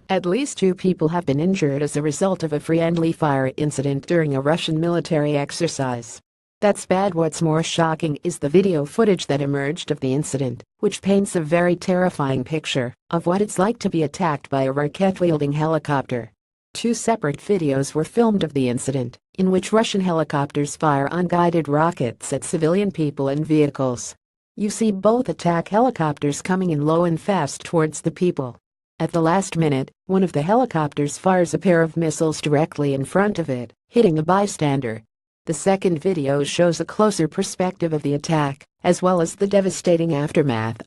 At least 2 people have been injured as a result of a friendly fire incident during a Russian military exercise. That's bad. What's more shocking is the video footage that emerged of the incident, which paints a very terrifying picture of what it's like to be attacked by a rocket-wielding helicopter. 2 separate videos were filmed of the incident, in which Russian helicopters fire unguided rockets at civilian people and vehicles. You see both attack helicopters coming in low and fast towards the people. At the last minute, one of the helicopters fires a pair of missiles directly in front of it, hitting a bystander. The second video shows a closer perspective of the attack, as well as the devastating aftermath.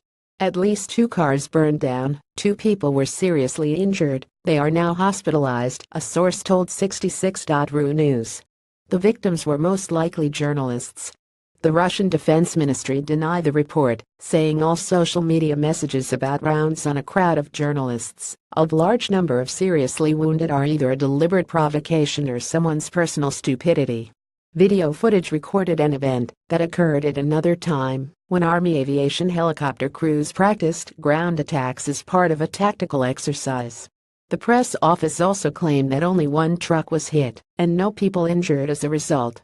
At least 2 cars burned down, 2 people were seriously injured, they are now hospitalized, a source told 66.ru News. The victims were most likely journalists. The Russian Defense Ministry denied the report, saying all social media messages about rounds on a crowd of journalists, a large number of seriously wounded, are either a deliberate provocation or someone's personal stupidity. Video footage recorded an event that occurred at another time, when Army aviation helicopter crews practiced ground attacks as part of a tactical exercise. The press office also claimed that only 1 truck was hit and no people injured as a result.